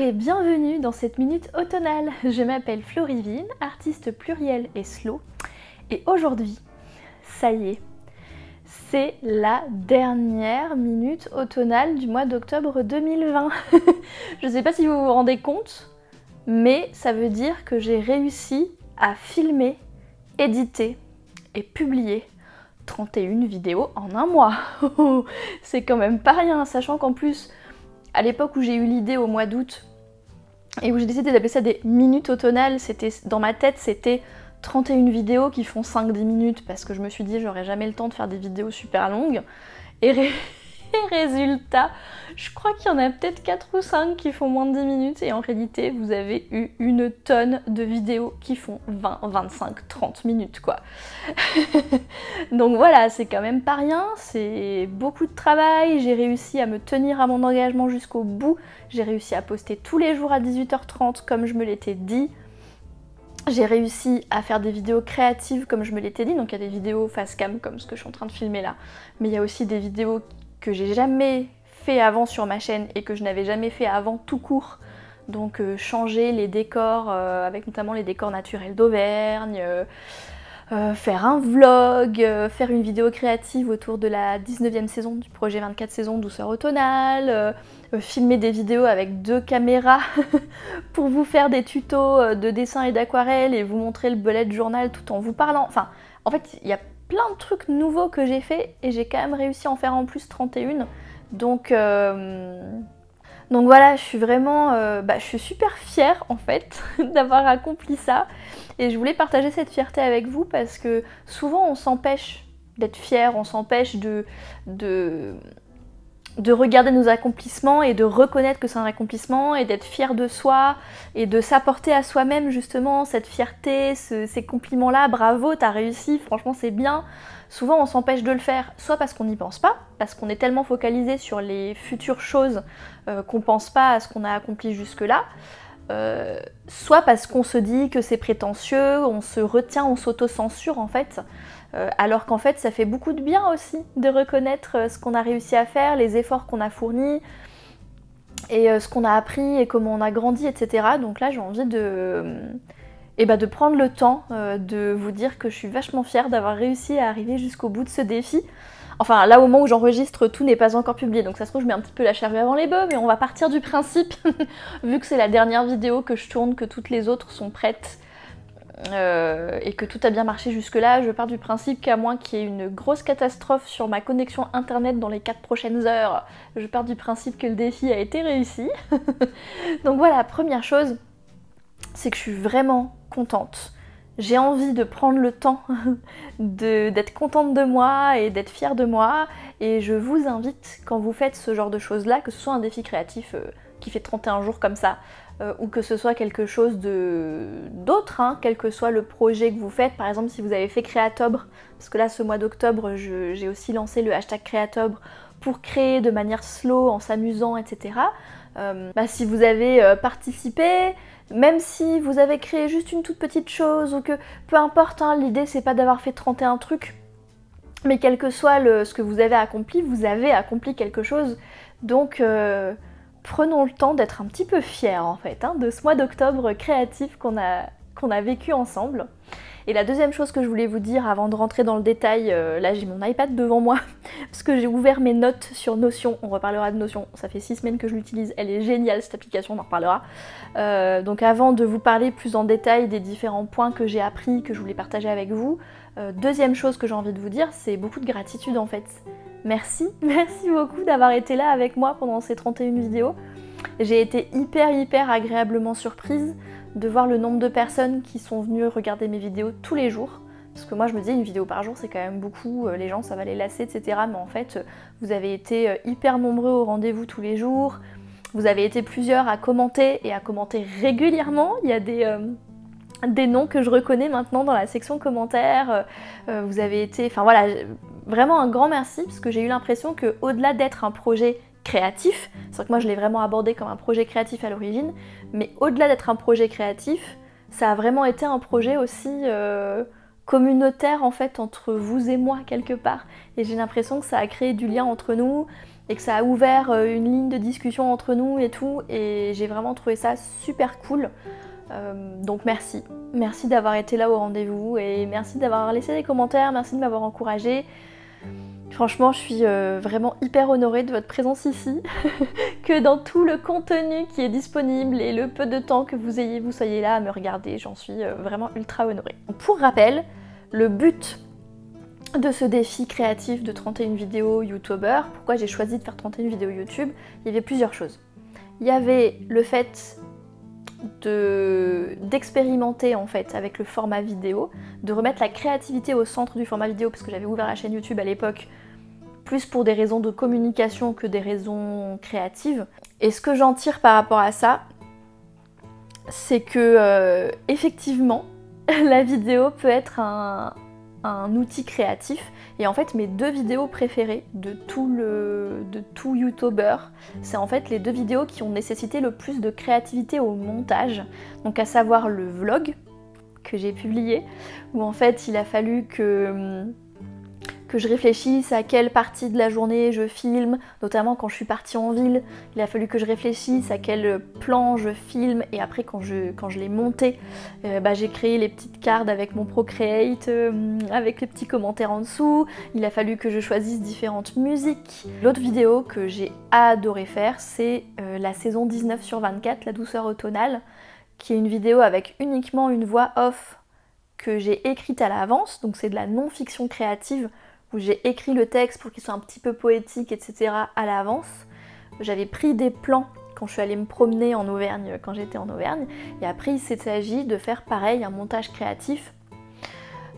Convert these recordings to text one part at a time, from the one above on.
et bienvenue dans cette minute automnale. Je m'appelle Florivine, artiste pluriel et slow. Et aujourd'hui, ça y est, c'est la dernière minute automnale du mois d'octobre 2020. Je ne sais pas si vous vous rendez compte, mais ça veut dire que j'ai réussi à filmer, éditer et publier 31 vidéos en un mois. C'est quand même pas rien, sachant qu'en plus, à l'époque où j'ai eu l'idée au mois d'août et où j'ai décidé d'appeler ça des minutes automnales, dans ma tête c'était 31 vidéos qui font 5-10 minutes parce que je me suis dit j'aurais jamais le temps de faire des vidéos super longues. Et résultat, je crois qu'il y en a peut-être 4 ou 5 qui font moins de 10 minutes et en réalité vous avez eu une tonne de vidéos qui font 20, 25, 30 minutes quoi. Donc voilà, c'est quand même pas rien, c'est beaucoup de travail, j'ai réussi à me tenir à mon engagement jusqu'au bout, j'ai réussi à poster tous les jours à 18h30 comme je me l'étais dit. J'ai réussi à faire des vidéos créatives comme je me l'étais dit, donc il y a des vidéos face cam comme ce que je suis en train de filmer là, mais il y a aussi des vidéos que j'ai jamais fait avant sur ma chaîne et que je n'avais jamais fait avant tout court. Donc changer les décors, avec notamment les décors naturels d'Auvergne, faire un vlog, faire une vidéo créative autour de la 19e saison du projet 24 saisons douceur automnale, filmer des vidéos avec 2 caméras pour vous faire des tutos de dessin et d'aquarelle et vous montrer le bullet journal tout en vous parlant. Enfin, en fait, il y a plein de trucs nouveaux que j'ai fait et j'ai quand même réussi à en faire en plus 31. Donc voilà, je suis vraiment, je suis super fière en fait d'avoir accompli ça et je voulais partager cette fierté avec vous parce que souvent on s'empêche d'être fier, on s'empêche de regarder nos accomplissements et de reconnaître que c'est un accomplissement et d'être fier de soi et de s'apporter à soi-même justement cette fierté, ces compliments-là, bravo, t'as réussi, franchement c'est bien. Souvent on s'empêche de le faire, soit parce qu'on n'y pense pas, parce qu'on est tellement focalisé sur les futures choses qu'on pense pas à ce qu'on a accompli jusque-là, soit parce qu'on se dit que c'est prétentieux, on se retient, on s'auto-censure en fait, alors qu'en fait ça fait beaucoup de bien aussi de reconnaître ce qu'on a réussi à faire, les efforts qu'on a fournis, et ce qu'on a appris et comment on a grandi, etc. Donc là j'ai envie de prendre le temps de vous dire que je suis vachement fière d'avoir réussi à arriver jusqu'au bout de ce défi. Enfin, là au moment où j'enregistre, tout n'est pas encore publié, donc ça se trouve je mets un petit peu la charrue avant les bœufs, mais on va partir du principe, vu que c'est la dernière vidéo que je tourne, que toutes les autres sont prêtes, et que tout a bien marché jusque là, je pars du principe qu'à moins qu'il y ait une grosse catastrophe sur ma connexion internet dans les 4 prochaines heures, je pars du principe que le défi a été réussi. Donc voilà, première chose, c'est que je suis vraiment contente. J'ai envie de prendre le temps d'être contente de moi et d'être fière de moi, et je vous invite, quand vous faites ce genre de choses là, que ce soit un défi créatif qui fait 31 jours comme ça, ou que ce soit quelque chose d'autre, hein, quel que soit le projet que vous faites. Par exemple si vous avez fait Créatobre, parce que là ce mois d'octobre j'ai aussi lancé le hashtag Créatobre pour créer de manière slow, en s'amusant, etc. Si vous avez participé, même si vous avez créé juste une toute petite chose, ou que peu importe, hein, l'idée c'est pas d'avoir fait 31 trucs, mais quel que soit ce que vous avez accompli quelque chose. Donc prenons le temps d'être un petit peu fiers en fait, hein, de ce mois d'octobre créatif qu'on a vécu ensemble. Et la deuxième chose que je voulais vous dire avant de rentrer dans le détail, là j'ai mon iPad devant moi, parce que j'ai ouvert mes notes sur Notion, on reparlera de Notion, ça fait 6 semaines que je l'utilise, elle est géniale cette application, on en reparlera. Donc avant de vous parler plus en détail des différents points que j'ai appris, que je voulais partager avec vous, deuxième chose que j'ai envie de vous dire, c'est beaucoup de gratitude en fait. Merci beaucoup d'avoir été là avec moi pendant ces 31 vidéos. J'ai été hyper agréablement surprise de voir le nombre de personnes qui sont venues regarder mes vidéos tous les jours. Parce que moi je me disais une vidéo par jour c'est quand même beaucoup, les gens ça va les lasser, etc. Mais en fait vous avez été hyper nombreux au rendez-vous tous les jours. Vous avez été plusieurs à commenter et à commenter régulièrement. Il y a des noms que je reconnais maintenant dans la section commentaires. Vous avez été, enfin voilà, vraiment un grand merci parce que j'ai eu l'impression que au-delà d'être un projet créatif, c'est vrai que moi je l'ai vraiment abordé comme un projet créatif à l'origine, mais au-delà d'être un projet créatif, ça a vraiment été un projet aussi communautaire en fait entre vous et moi quelque part, et j'ai l'impression que ça a créé du lien entre nous, et que ça a ouvert une ligne de discussion entre nous et tout, et j'ai vraiment trouvé ça super cool. Donc merci. Merci d'avoir été là au rendez-vous et merci d'avoir laissé des commentaires, merci de m'avoir encouragée. Franchement, je suis vraiment hyper honorée de votre présence ici, que dans tout le contenu qui est disponible et le peu de temps que vous soyez là à me regarder, j'en suis vraiment ultra honorée. Pour rappel, le but de ce défi créatif de 31 vidéos YouTuber, pourquoi j'ai choisi de faire 31 vidéos YouTube, il y avait plusieurs choses. Il y avait le fait d'expérimenter en fait avec le format vidéo, de remettre la créativité au centre du format vidéo, parce que j'avais ouvert la chaîne YouTube à l'époque plus pour des raisons de communication que des raisons créatives. Et ce que j'en tire par rapport à ça, c'est que effectivement la vidéo peut être un outil créatif, et en fait mes 2 vidéos préférées de tout YouTuber, c'est en fait les 2 vidéos qui ont nécessité le plus de créativité au montage, donc à savoir le vlog que j'ai publié, où en fait il a fallu que je réfléchisse à quelle partie de la journée je filme, notamment quand je suis partie en ville, il a fallu que je réfléchisse à quel plan je filme, et après quand je l'ai monté, j'ai créé les petites cartes avec mon Procreate, avec les petits commentaires en dessous, il a fallu que je choisisse différentes musiques. L'autre vidéo que j'ai adoré faire, c'est la saison 19/24, la douceur automnale, qui est une vidéo avec uniquement une voix off que j'ai écrite à l'avance, donc c'est de la non-fiction créative, où j'ai écrit le texte pour qu'il soit un petit peu poétique, etc. à l'avance. J'avais pris des plans quand je suis allée me promener en Auvergne, quand j'étais en Auvergne, et après il s'est agi de faire pareil, un montage créatif.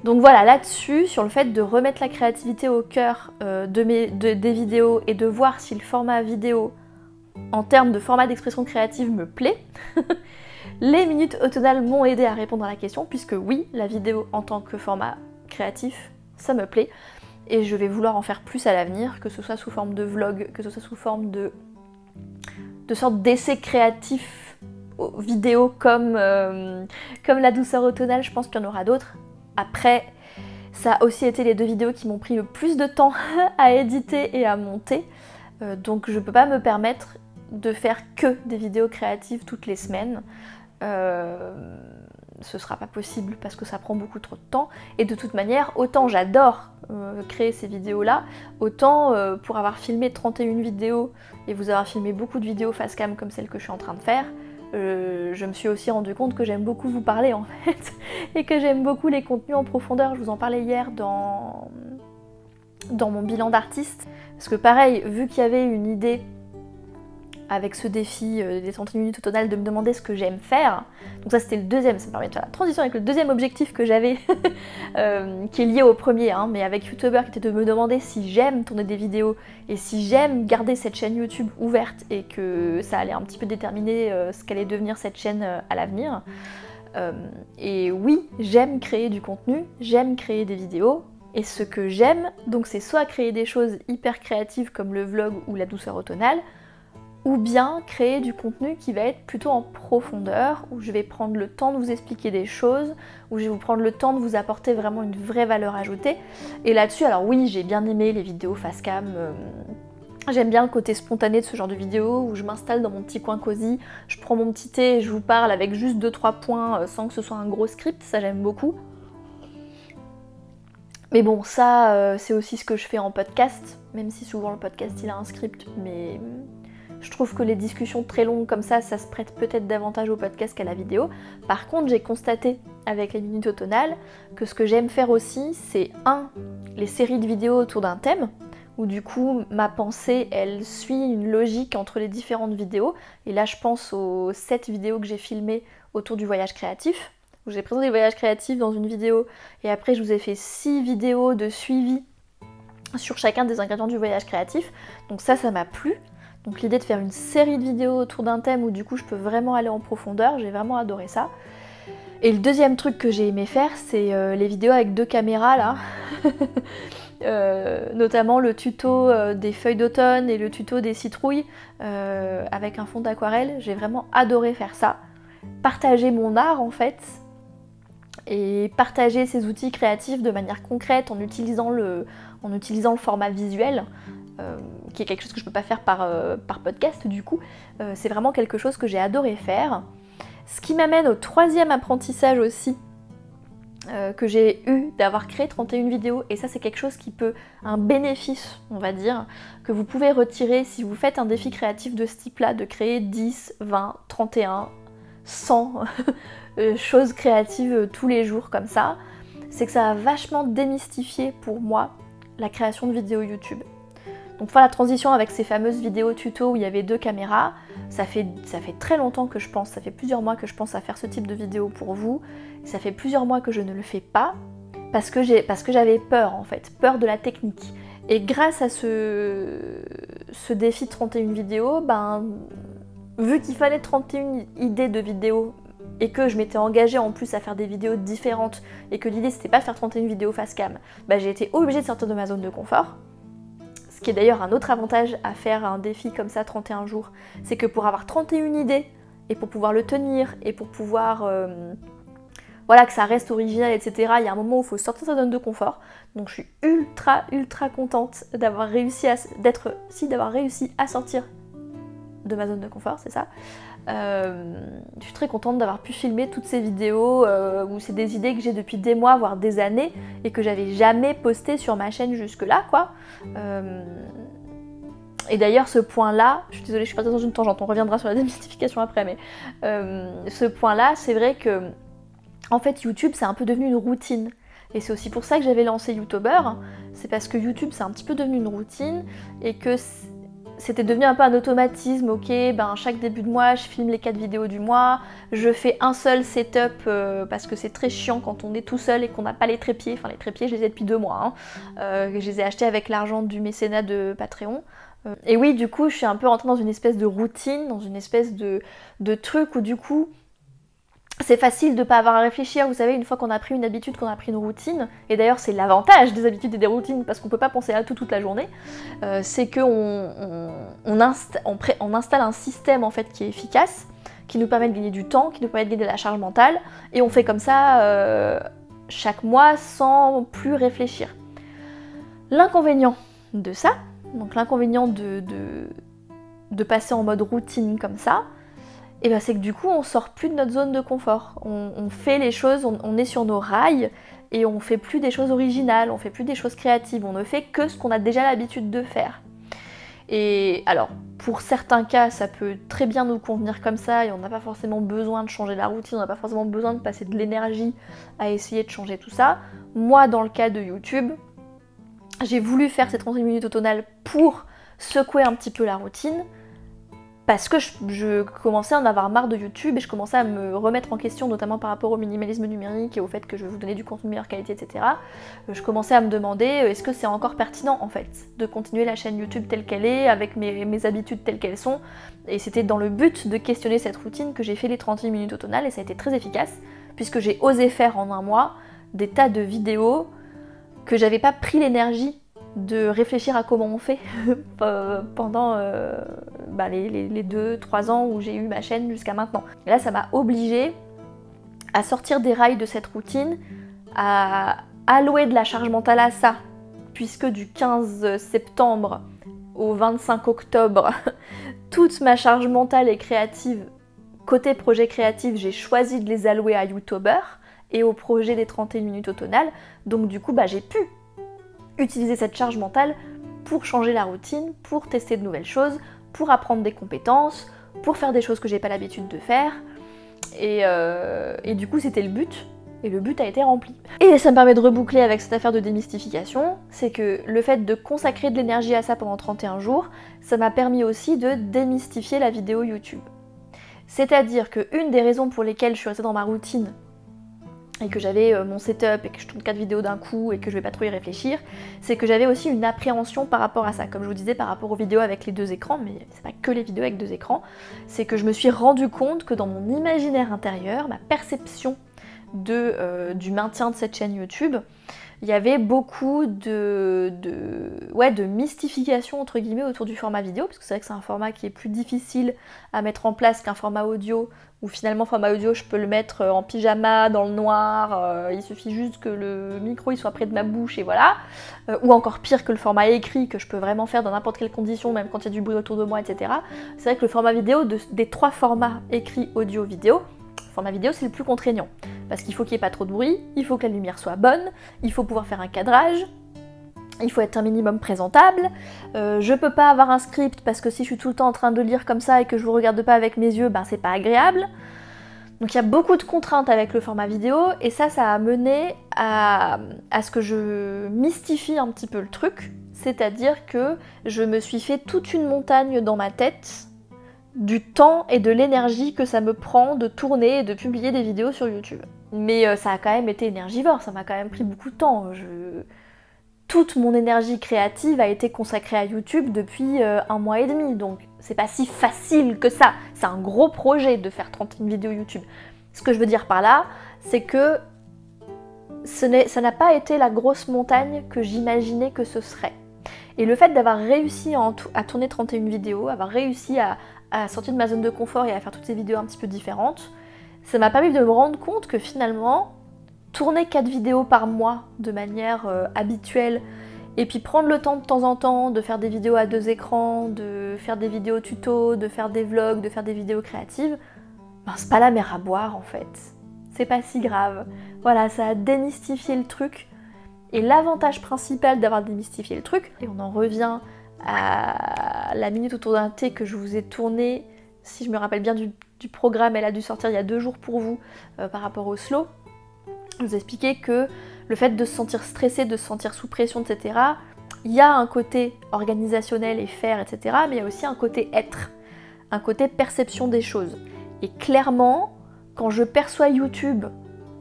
Donc voilà, là-dessus, sur le fait de remettre la créativité au cœur des vidéos et de voir si le format vidéo, en termes de format d'expression créative, me plaît, les minutes automnales m'ont aidé à répondre à la question, puisque oui, la vidéo en tant que format créatif, ça me plaît. Et je vais vouloir en faire plus à l'avenir, que ce soit sous forme de vlog, que ce soit sous forme de sorte d'essai créatif vidéo comme la douceur automnale, je pense qu'il y en aura d'autres. Après, ça a aussi été les 2 vidéos qui m'ont pris le plus de temps à éditer et à monter. Donc je peux pas me permettre de faire que des vidéos créatives toutes les semaines. Ce sera pas possible parce que ça prend beaucoup trop de temps, et de toute manière, autant j'adore créer ces vidéos là, autant pour avoir filmé 31 vidéos et vous avoir filmé beaucoup de vidéos face cam comme celle que je suis en train de faire, je me suis aussi rendu compte que j'aime beaucoup vous parler en fait, et que j'aime beaucoup les contenus en profondeur. Je vous en parlais hier dans mon bilan d'artiste, parce que pareil, vu qu'il y avait une idée avec ce défi des 31 minutes au total de me demander ce que j'aime faire. Donc ça c'était le deuxième, ça me permet de faire la transition avec le deuxième objectif que j'avais, qui est lié au premier, hein, mais avec YouTuber, qui était de me demander si j'aime tourner des vidéos et si j'aime garder cette chaîne YouTube ouverte, et que ça allait un petit peu déterminer ce qu'allait devenir cette chaîne à l'avenir. Et oui, j'aime créer du contenu, j'aime créer des vidéos, et ce que j'aime, donc c'est soit créer des choses hyper créatives comme le vlog ou la douceur automnale, ou bien créer du contenu qui va être plutôt en profondeur, où je vais prendre le temps de vous expliquer des choses, où je vais vous prendre le temps de vous apporter vraiment une vraie valeur ajoutée. Et là-dessus, alors oui, j'ai bien aimé les vidéos face cam, j'aime bien le côté spontané de ce genre de vidéo, où je m'installe dans mon petit coin cosy, je prends mon petit thé et je vous parle avec juste 2-3 points sans que ce soit un gros script, ça j'aime beaucoup. Mais bon, ça c'est aussi ce que je fais en podcast, même si souvent le podcast il a un script, mais je trouve que les discussions très longues comme ça se prête peut-être davantage au podcast qu'à la vidéo. Par contre, j'ai constaté avec les minutes automnales que ce que j'aime faire aussi, c'est les séries de vidéos autour d'un thème, où du coup ma pensée elle suit une logique entre les différentes vidéos. Et là je pense aux 7 vidéos que j'ai filmées autour du voyage créatif, où j'ai présenté le voyage créatif dans une vidéo, et après je vous ai fait 6 vidéos de suivi sur chacun des ingrédients du voyage créatif. Donc ça m'a plu. Donc l'idée de faire une série de vidéos autour d'un thème où du coup je peux vraiment aller en profondeur, j'ai vraiment adoré ça. Et le deuxième truc que j'ai aimé faire, c'est les vidéos avec 2 caméras là. Notamment le tuto des feuilles d'automne et le tuto des citrouilles avec un fond d'aquarelle. J'ai vraiment adoré faire ça. Partager mon art en fait, et partager ces outils créatifs de manière concrète en utilisant le format visuel. qui est quelque chose que je peux pas faire par podcast du coup. C'est vraiment quelque chose que j'ai adoré faire. Ce qui m'amène au troisième apprentissage aussi que j'ai eu d'avoir créé 31 vidéos, et ça c'est quelque chose qui peut, un bénéfice on va dire, que vous pouvez retirer si vous faites un défi créatif de ce type là, de créer 10, 20, 31, 100 choses créatives tous les jours comme ça, c'est que ça a vachement démystifié pour moi la création de vidéos YouTube. Donc faire la transition avec ces fameuses vidéos tuto où il y avait 2 caméras, ça fait très longtemps que je pense, ça fait plusieurs mois que je pense à faire ce type de vidéo pour vous. Ça fait plusieurs mois que je ne le fais pas parce que j'avais peur en fait, peur de la technique. Et grâce à ce défi de 31 vidéos, vu qu'il fallait 31 idées de vidéos et que je m'étais engagée en plus à faire des vidéos différentes et que l'idée c'était pas de faire 31 vidéos face cam, j'ai été obligée de sortir de ma zone de confort. Ce qui est d'ailleurs un autre avantage à faire un défi comme ça 31 jours, c'est que pour avoir 31 idées et pour pouvoir le tenir et pour pouvoir que ça reste original, etc. Il y a un moment où il faut sortir de sa zone de confort. Donc je suis ultra contente d'avoir réussi à sortir de ma zone de confort, c'est ça. Je suis très contente d'avoir pu filmer toutes ces vidéos où c'est des idées que j'ai depuis des mois, voire des années, et que j'avais jamais postées sur ma chaîne jusque-là, quoi. Et d'ailleurs, ce point-là, je suis désolée, je suis partie dans une tangente, on reviendra sur la démystification après, mais ce point-là, c'est vrai que en fait, YouTube, c'est un peu devenu une routine. Et c'est aussi pour ça que j'avais lancé YouTuber. C'est parce que YouTube, c'est un petit peu devenu une routine et que c'était devenu un peu un automatisme. Ok, chaque début de mois, je filme les 4 vidéos du mois. Je fais un seul setup parce que c'est très chiant quand on est tout seul et qu'on n'a pas les trépieds. Enfin, les trépieds, je les ai depuis 2 mois. Je les ai achetés avec l'argent du mécénat de Patreon. Et oui, du coup, je suis un peu rentrée dans une espèce de routine, dans une espèce de truc où du coup, c'est facile de ne pas avoir à réfléchir, vous savez, une fois qu'on a pris une habitude, qu'on a pris une routine, et d'ailleurs c'est l'avantage des habitudes et des routines parce qu'on ne peut pas penser à tout toute la journée, c'est qu'on installe un système en fait qui est efficace, qui nous permet de gagner du temps, qui nous permet de gagner de la charge mentale, et on fait comme ça chaque mois sans plus réfléchir. L'inconvénient de ça, donc l'inconvénient de passer en mode routine comme ça, et c'est que du coup on sort plus de notre zone de confort. On fait les choses, on est sur nos rails et on fait plus des choses originales, on fait plus des choses créatives, on ne fait que ce qu'on a déjà l'habitude de faire. Et alors, pour certains cas, ça peut très bien nous convenir comme ça et on n'a pas forcément besoin de changer la routine, on n'a pas forcément besoin de passer de l'énergie à essayer de changer tout ça. Moi, dans le cas de YouTube, j'ai voulu faire ces 30 minutes au tonal pour secouer un petit peu la routine, parce que je commençais à en avoir marre de YouTube et je commençais à me remettre en question, notamment par rapport au minimalisme numérique et au fait que je vais vous donner du contenu de meilleure qualité, etc. Je commençais à me demander est-ce que c'est encore pertinent en fait de continuer la chaîne YouTube telle qu'elle est, avec mes habitudes telles qu'elles sont. Et c'était dans le but de questionner cette routine que j'ai fait les 38 minutes au tonal et ça a été très efficace puisque j'ai osé faire en un mois des tas de vidéos que j'avais pas pris l'énergie de réfléchir à comment on fait pendant les 2-3 ans où j'ai eu ma chaîne jusqu'à maintenant. Et là, ça m'a obligée à sortir des rails de cette routine, à allouer de la charge mentale à ça, puisque du 15 septembre au 25 octobre, toute ma charge mentale et créative, côté projet créatif, j'ai choisi de les allouer à YouTuber et au projet des 31 minutes au tonal. Donc du coup, j'ai pu utiliser cette charge mentale pour changer la routine, pour tester de nouvelles choses, pour apprendre des compétences, pour faire des choses que j'ai pas l'habitude de faire. Et du coup, c'était le but. Et le but a été rempli. Et ça me permet de reboucler avec cette affaire de démystification, c'est que le fait de consacrer de l'énergie à ça pendant 31 jours, ça m'a permis aussi de démystifier la vidéo YouTube. C'est-à-dire qu'une des raisons pour lesquelles je suis restée dans ma routine et que j'avais mon setup et que je tourne 4 vidéos d'un coup et que je vais pas trop y réfléchir, c'est que j'avais aussi une appréhension par rapport à ça. Comme je vous disais, par rapport aux vidéos avec les 2 écrans, mais c'est pas que les vidéos avec 2 écrans, c'est que je me suis rendu compte que dans mon imaginaire intérieur, ma perception du maintien de cette chaîne YouTube, il y avait beaucoup de mystification entre guillemets autour du format vidéo, parce que c'est vrai que c'est un format qui est plus difficile à mettre en place qu'un format audio, où finalement format audio je peux le mettre en pyjama, dans le noir, il suffit juste que le micro il soit près de ma bouche et voilà, ou encore pire que le format écrit que je peux vraiment faire dans n'importe quelle condition, même quand il y a du bruit autour de moi, etc. C'est vrai que le format vidéo, des 3 formats écrit, audio, vidéo, le format vidéo c'est le plus contraignant. Parce qu'il faut qu'il n'y ait pas trop de bruit, il faut que la lumière soit bonne, il faut pouvoir faire un cadrage, il faut être un minimum présentable, je peux pas avoir un script parce que si je suis tout le temps en train de lire comme ça et que je vous regarde pas avec mes yeux, ben c'est pas agréable. Donc il y a beaucoup de contraintes avec le format vidéo et ça a mené à ce que je mystifie un petit peu le truc, c'est-à-dire que je me suis fait toute une montagne dans ma tête du temps et de l'énergie que ça me prend de tourner et de publier des vidéos sur YouTube. Mais ça a quand même été énergivore, ça m'a quand même pris beaucoup de temps. Toute mon énergie créative a été consacrée à YouTube depuis 1 mois et demi, donc c'est pas si facile que ça. C'est un gros projet de faire 31 vidéos YouTube. Ce que je veux dire par là, c'est que ça n'a pas été la grosse montagne que j'imaginais que ce serait. Et le fait d'avoir réussi à tourner 31 vidéos, avoir réussi à sortir de ma zone de confort et à faire toutes ces vidéos un petit peu différentes, ça m'a permis de me rendre compte que finalement, tourner 4 vidéos par mois de manière habituelle, et puis prendre le temps de temps en temps de faire des vidéos à 2 écrans, de faire des vidéos tuto, de faire des vlogs, de faire des vidéos créatives, ben c'est pas la mer à boire en fait. C'est pas si grave. Voilà, ça a démystifié le truc. Et l'avantage principal d'avoir démystifié le truc, et on en revient à la minute autour d'un thé que je vous ai tourné, si je me rappelle bien du programme, elle a dû sortir il y a 2 jours pour vous par rapport au slow. Je vous expliquais que le fait de se sentir stressé, de se sentir sous pression, etc., il y a un côté organisationnel et faire, etc., mais il y a aussi un côté être, un côté perception des choses. Et clairement, quand je perçois YouTube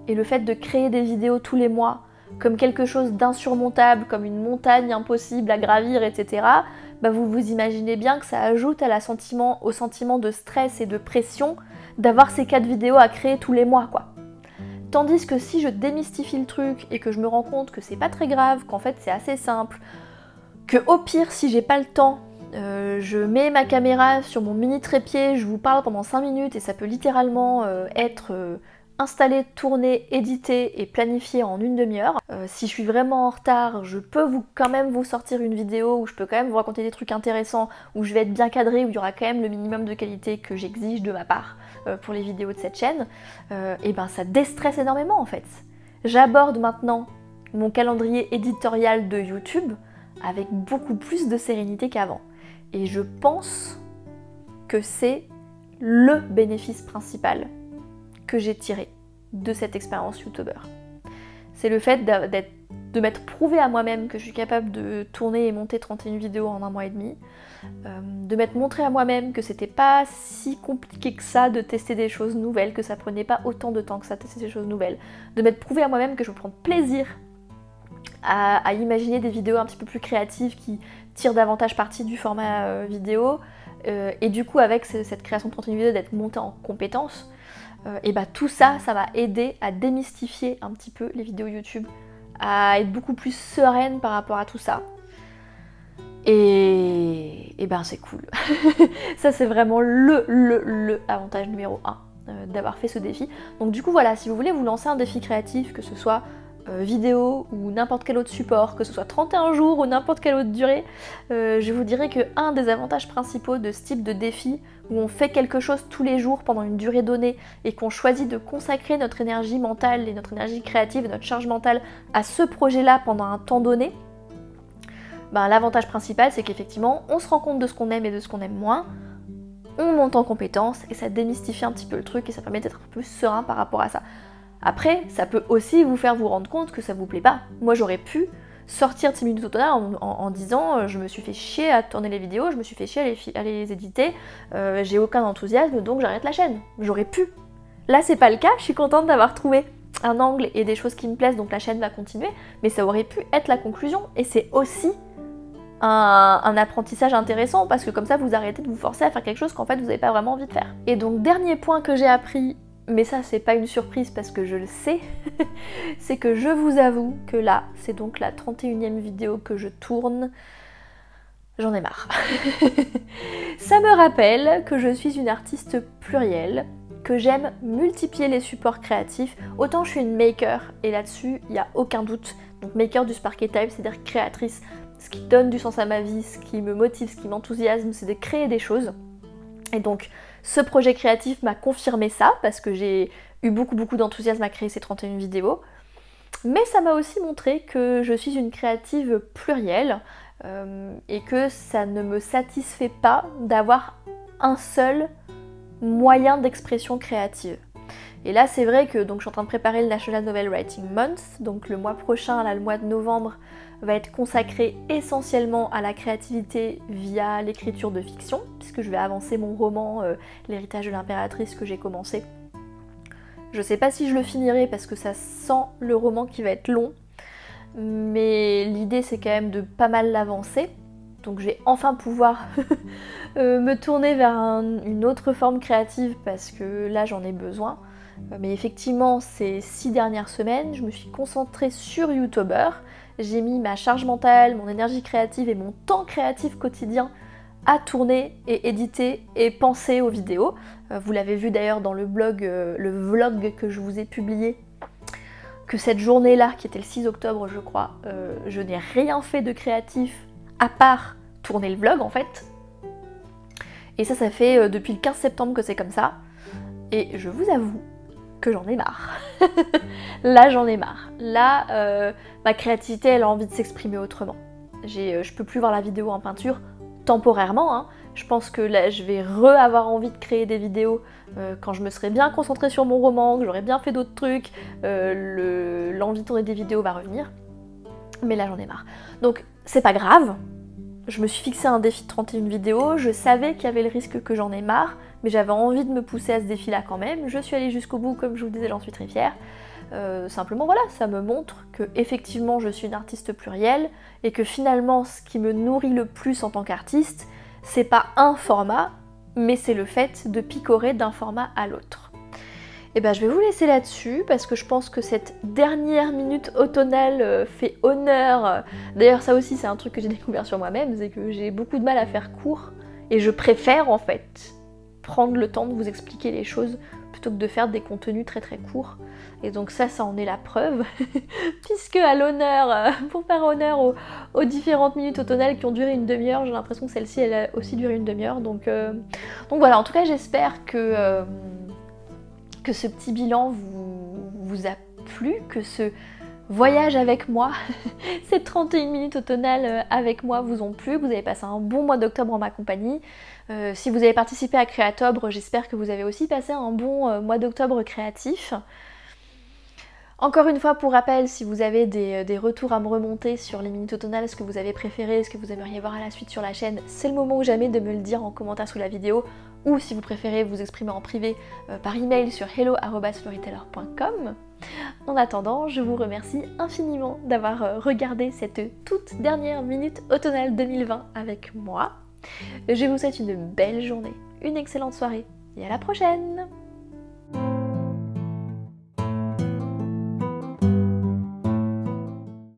et le fait de créer des vidéos tous les mois comme quelque chose d'insurmontable, comme une montagne impossible à gravir, etc., bah vous vous imaginez bien que ça ajoute au sentiment de stress et de pression d'avoir ces 4 vidéos à créer tous les mois, quoi. Tandis que si je démystifie le truc et que je me rends compte que c'est pas très grave, qu'en fait c'est assez simple, que au pire si j'ai pas le temps, je mets ma caméra sur mon mini trépied, je vous parle pendant 5 minutes et ça peut littéralement être installé, tourné, édité et planifié en une demi-heure. Si je suis vraiment en retard, je peux quand même vous sortir une vidéo où je peux quand même vous raconter des trucs intéressants, où je vais être bien cadrée, où il y aura quand même le minimum de qualité que j'exige de ma part pour les vidéos de cette chaîne. Et ben ça déstresse énormément en fait. J'aborde maintenant mon calendrier éditorial de YouTube avec beaucoup plus de sérénité qu'avant. Et je pense que c'est le bénéfice principal que j'ai tiré de cette expérience youtubeur. C'est le fait de m'être prouvé à moi-même que je suis capable de tourner et monter 31 vidéos en 1 mois et demi, de m'être montré à moi-même que c'était pas si compliqué que ça de tester des choses nouvelles, que ça prenait pas autant de temps que ça de tester des choses nouvelles, de m'être prouvé à moi-même que je peux prendre plaisir à imaginer des vidéos un petit peu plus créatives qui tirent davantage parti du format vidéo, et du coup avec cette création de 31 vidéos d'être montée en compétences, et bah tout ça, ça m'a aidé à démystifier un petit peu les vidéos YouTube, à être beaucoup plus sereine par rapport à tout ça. Et ben c'est cool. Ça c'est vraiment le avantage numéro 1 d'avoir fait ce défi. Donc du coup voilà, si vous voulez vous lancer un défi créatif, que ce soit vidéo ou n'importe quel autre support, que ce soit 31 jours ou n'importe quelle autre durée, je vous dirais que un des avantages principaux de ce type de défi, où on fait quelque chose tous les jours pendant une durée donnée et qu'on choisit de consacrer notre énergie mentale et notre énergie créative et notre charge mentale à ce projet-là pendant un temps donné, ben, l'avantage principal c'est qu'effectivement on se rend compte de ce qu'on aime et de ce qu'on aime moins, on monte en compétence et ça démystifie un petit peu le truc et ça permet d'être un peu plus serein par rapport à ça. Après, ça peut aussi vous faire vous rendre compte que ça vous plaît pas. Moi j'aurais pu sortir de ces minutes autour en disant je me suis fait chier à tourner les vidéos, je me suis fait chier à les éditer, j'ai aucun enthousiasme donc j'arrête la chaîne. J'aurais pu. Là c'est pas le cas, je suis contente d'avoir trouvé un angle et des choses qui me plaisent donc la chaîne va continuer, mais ça aurait pu être la conclusion et c'est aussi un apprentissage intéressant parce que comme ça vous arrêtez de vous forcer à faire quelque chose qu'en fait vous n'avez pas vraiment envie de faire. Et donc dernier point que j'ai appris mais ça c'est pas une surprise parce que je le sais, c'est que je vous avoue que là, c'est donc la 31e vidéo que je tourne. J'en ai marre. Ça me rappelle que je suis une artiste plurielle, que j'aime multiplier les supports créatifs. Autant je suis une maker, et là-dessus, il n'y a aucun doute. Donc maker du Sparky Type, c'est-à-dire créatrice. Ce qui donne du sens à ma vie, ce qui me motive, ce qui m'enthousiasme, c'est de créer des choses. Et donc, ce projet créatif m'a confirmé ça, parce que j'ai eu beaucoup d'enthousiasme à créer ces 31 vidéos. Mais ça m'a aussi montré que je suis une créative plurielle, et que ça ne me satisfait pas d'avoir un seul moyen d'expression créative. Et là c'est vrai que donc, je suis en train de préparer le National Novel Writing Month, donc le mois prochain, là, le mois de novembre, va être consacré essentiellement à la créativité via l'écriture de fiction, puisque je vais avancer mon roman L'héritage de l'impératrice que j'ai commencé. Je sais pas si je le finirai parce que ça sent le roman qui va être long, mais l'idée c'est quand même de pas mal l'avancer. Donc je vais enfin pouvoir me tourner vers une autre forme créative parce que là j'en ai besoin. Mais effectivement ces 6 dernières semaines, je me suis concentrée sur YouTuber. J'ai mis ma charge mentale, mon énergie créative et mon temps créatif quotidien à tourner et éditer et penser aux vidéos. Vous l'avez vu d'ailleurs dans le blog, le vlog que je vous ai publié, que cette journée-là, qui était le 6 octobre je crois, je n'ai rien fait de créatif à part tourner le vlog en fait. Et ça fait depuis le 15 septembre que c'est comme ça. Et je vous avoue que j'en ai marre. Là j'en ai marre. Là ma créativité elle a envie de s'exprimer autrement. Je peux plus voir la vidéo en peinture temporairement. Hein. Je pense que là je vais avoir envie de créer des vidéos quand je me serai bien concentrée sur mon roman, que j'aurai bien fait d'autres trucs. L'envie de tourner des vidéos va revenir. Mais là j'en ai marre. Donc c'est pas grave. Je me suis fixé un défi de 31 vidéos, je savais qu'il y avait le risque que j'en ai marre, mais j'avais envie de me pousser à ce défi-là quand même. Je suis allée jusqu'au bout, comme je vous le disais, j'en suis très fière. Simplement voilà, ça me montre que effectivement je suis une artiste plurielle et que finalement ce qui me nourrit le plus en tant qu'artiste, c'est pas un format, mais c'est le fait de picorer d'un format à l'autre. Et ben je vais vous laisser là-dessus parce que je pense que cette dernière minute automnale fait honneur. D'ailleurs ça aussi c'est un truc que j'ai découvert sur moi-même, c'est que j'ai beaucoup de mal à faire court et je préfère en fait prendre le temps de vous expliquer les choses plutôt que de faire des contenus très courts. Et donc ça en est la preuve, puisque à l'honneur, pour faire honneur aux différentes minutes automnales qui ont duré une demi-heure, j'ai l'impression que celle-ci elle a aussi duré une demi-heure. Donc voilà, en tout cas j'espère que ce petit bilan vous a plu, que ce voyage avec moi, ces 31 minutes automnales avec moi vous ont plu, que vous avez passé un bon mois d'octobre en ma compagnie. Si vous avez participé à Créatobre, j'espère que vous avez aussi passé un bon mois d'octobre créatif. Encore une fois, pour rappel, si vous avez des retours à me remonter sur les minutes automnales, ce que vous avez préféré, ce que vous aimeriez voir à la suite sur la chaîne, c'est le moment ou jamais de me le dire en commentaire sous la vidéo, ou si vous préférez vous exprimer en privé par email sur hello@storyteller.com. En attendant, je vous remercie infiniment d'avoir regardé cette toute dernière minute automnale 2020 avec moi. Je vous souhaite une belle journée, une excellente soirée et à la prochaine!